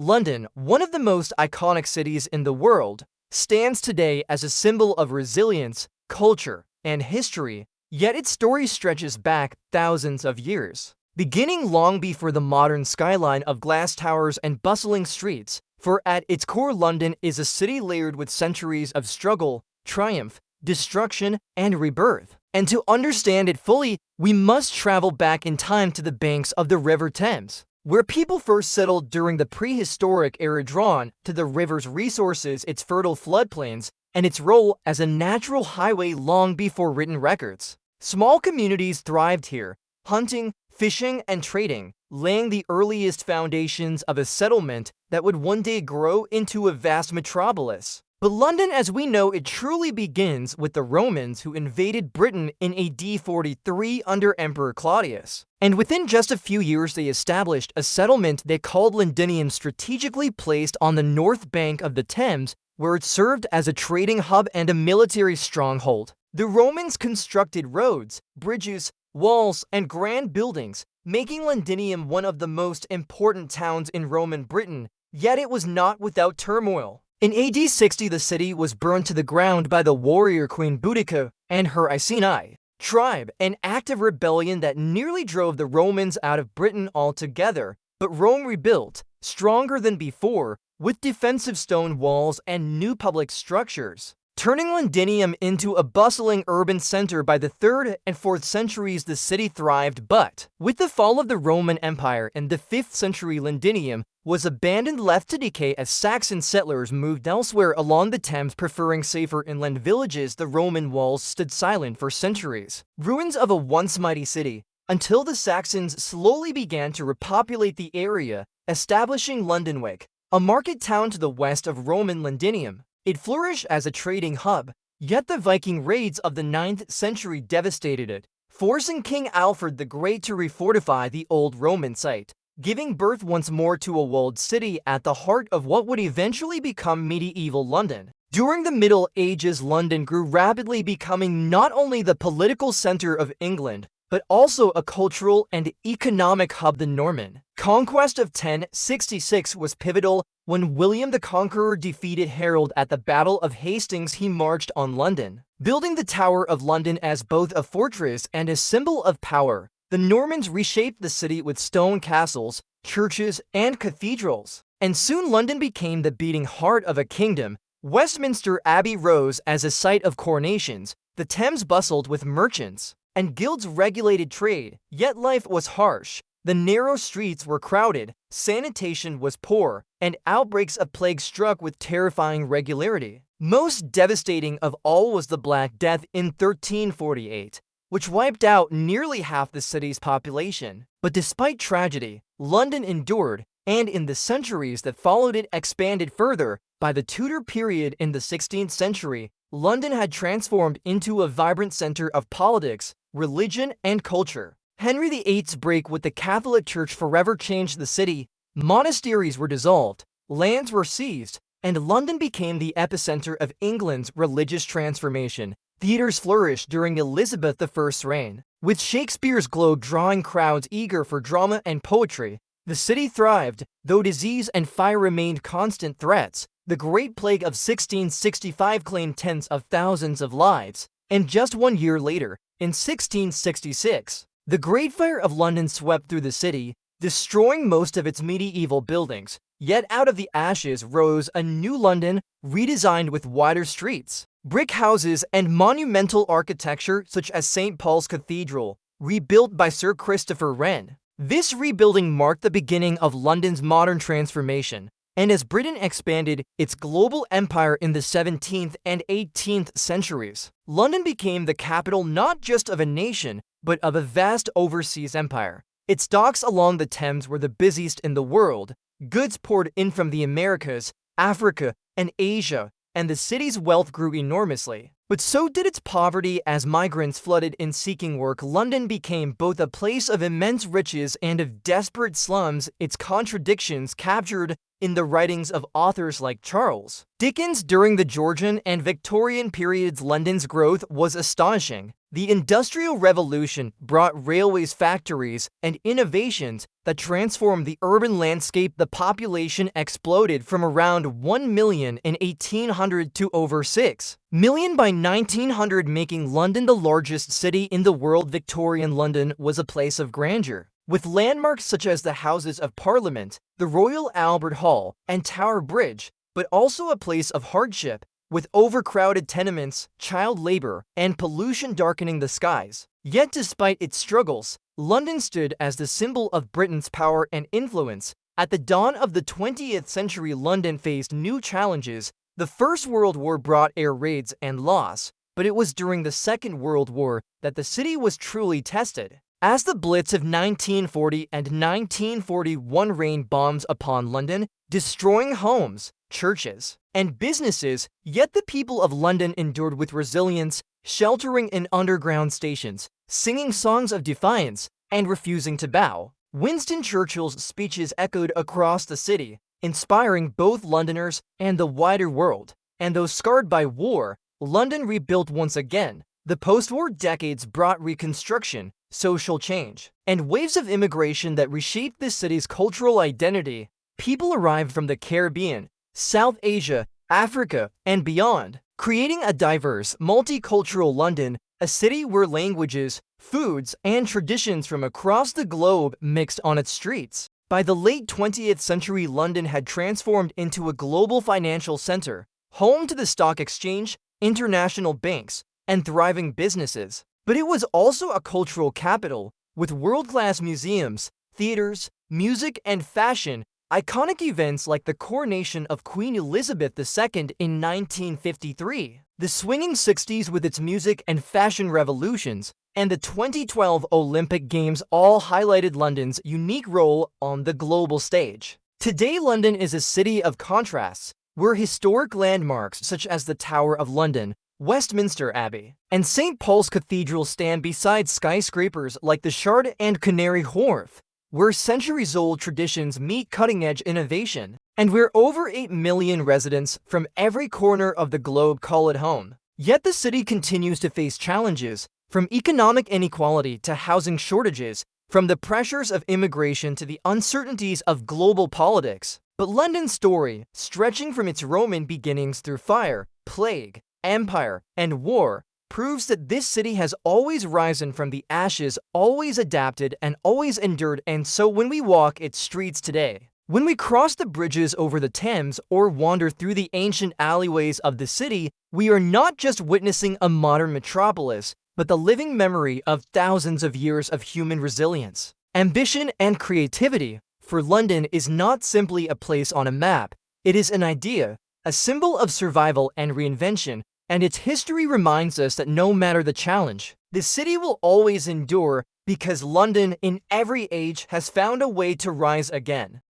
London, one of the most iconic cities in the world, stands today as a symbol of resilience, culture, and history, yet its story stretches back thousands of years. Beginning long before the modern skyline of glass towers and bustling streets, for at its core London is a city layered with centuries of struggle, triumph, destruction, and rebirth. And to understand it fully, we must travel back in time to the banks of the River Thames, where people first settled during the prehistoric era, drawn to the river's resources, its fertile floodplains, and its role as a natural highway long before written records. Small communities thrived here, hunting, fishing, and trading, laying the earliest foundations of a settlement that would one day grow into a vast metropolis. But London as we know it truly begins with the Romans, who invaded Britain in AD 43 under Emperor Claudius. And within just a few years they established a settlement they called Londinium, strategically placed on the north bank of the Thames, where it served as a trading hub and a military stronghold. The Romans constructed roads, bridges, walls, and grand buildings, making Londinium one of the most important towns in Roman Britain, yet it was not without turmoil. In AD 60, the city was burned to the ground by the warrior Queen Boudica and her Iceni tribe, an act of rebellion that nearly drove the Romans out of Britain altogether. But Rome rebuilt, stronger than before, with defensive stone walls and new public structures, turning Londinium into a bustling urban center. By the 3rd and 4th centuries, the city thrived, but with the fall of the Roman Empire in the 5th century, Londinium was abandoned, left to decay as Saxon settlers moved elsewhere along the Thames, preferring safer inland villages. The Roman walls stood silent for centuries, ruins of a once mighty city, until the Saxons slowly began to repopulate the area, establishing Londonwick, a market town to the west of Roman Londinium. It flourished as a trading hub, yet the Viking raids of the 9th century devastated it, forcing King Alfred the Great to refortify the old Roman site, giving birth once more to a walled city at the heart of what would eventually become medieval London. During the Middle Ages, London grew rapidly, becoming not only the political center of England, but also a cultural and economic hub. The Norman conquest of 1066 was pivotal. When William the Conqueror defeated Harold at the Battle of Hastings, he marched on London, building the Tower of London as both a fortress and a symbol of power. The Normans reshaped the city with stone castles, churches, and cathedrals, and soon London became the beating heart of a kingdom. Westminster Abbey rose as a site of coronations, the Thames bustled with merchants, and guilds regulated trade, yet life was harsh. The narrow streets were crowded, sanitation was poor, and outbreaks of plague struck with terrifying regularity. Most devastating of all was the Black Death in 1348, which wiped out nearly half the city's population. But despite tragedy, London endured, and in the centuries that followed it expanded further. By the Tudor period in the 16th century, London had transformed into a vibrant center of politics, religion, and culture. Henry VIII's break with the Catholic Church forever changed the city. Monasteries were dissolved, lands were seized, and London became the epicenter of England's religious transformation. Theaters flourished during Elizabeth I's reign, with Shakespeare's Globe drawing crowds eager for drama and poetry. The city thrived, though disease and fire remained constant threats. The Great Plague of 1665 claimed tens of thousands of lives, and just 1 year later, in 1666, the Great Fire of London swept through the city, destroying most of its medieval buildings. Yet out of the ashes rose a new London, redesigned with wider streets, brick houses, and monumental architecture such as St. Paul's Cathedral, rebuilt by Sir Christopher Wren. This rebuilding marked the beginning of London's modern transformation, and as Britain expanded its global empire in the 17th and 18th centuries, London became the capital not just of a nation, but of a vast overseas empire. Its docks along the Thames were the busiest in the world. Goods poured in from the Americas, Africa, and Asia, and the city's wealth grew enormously. But so did its poverty. As migrants flooded in seeking work, London became both a place of immense riches and of desperate slums, its contradictions captured in the writings of authors like Charles Dickens. During the Georgian and Victorian periods, London's growth was astonishing. The Industrial Revolution brought railways, factories, and innovations that transformed the urban landscape. The population exploded from around 1 million in 1800 to over 6 million by 1900, making London the largest city in the world. Victorian London was a place of grandeur, with landmarks such as the Houses of Parliament, the Royal Albert Hall, and Tower Bridge, but also a place of hardship, with overcrowded tenements, child labor, and pollution darkening the skies. Yet despite its struggles, London stood as the symbol of Britain's power and influence. At the dawn of the 20th century, London faced new challenges. The First World War brought air raids and loss, but it was during the Second World War that the city was truly tested, as the Blitz of 1940 and 1941 rained bombs upon London, destroying homes, churches, and businesses. Yet the people of London endured with resilience, sheltering in underground stations, singing songs of defiance, and refusing to bow. Winston Churchill's speeches echoed across the city, inspiring both Londoners and the wider world. And though scarred by war, London rebuilt once again. The post-war decades brought reconstruction, social change, and waves of immigration that reshaped the city's cultural identity. People arrived from the Caribbean, South Asia, Africa, and beyond, creating a diverse, multicultural London, a city where languages, foods, and traditions from across the globe mixed on its streets. By the late 20th century, London had transformed into a global financial center, home to the stock exchange, international banks, and thriving businesses. But it was also a cultural capital, with world-class museums, theaters, music, and fashion. Iconic events like the coronation of Queen Elizabeth II in 1953, the swinging 60s with its music and fashion revolutions, and the 2012 Olympic Games all highlighted London's unique role on the global stage. Today, London is a city of contrasts, where historic landmarks such as the Tower of London, Westminster Abbey, and St. Paul's Cathedral stand beside skyscrapers like the Shard and Canary Wharf, where centuries-old traditions meet cutting-edge innovation, and where over 8 million residents from every corner of the globe call it home. Yet the city continues to face challenges, from economic inequality to housing shortages, from the pressures of immigration to the uncertainties of global politics. But London's story, stretching from its Roman beginnings through fire, plague, empire, and war, proves that this city has always risen from the ashes, always adapted, and always endured. And so when we walk its streets today, when we cross the bridges over the Thames or wander through the ancient alleyways of the city, we are not just witnessing a modern metropolis, but the living memory of thousands of years of human resilience, ambition, and creativity. For London is not simply a place on a map, it is an idea, a symbol of survival and reinvention, and its history reminds us that no matter the challenge, the city will always endure, because London in every age has found a way to rise again.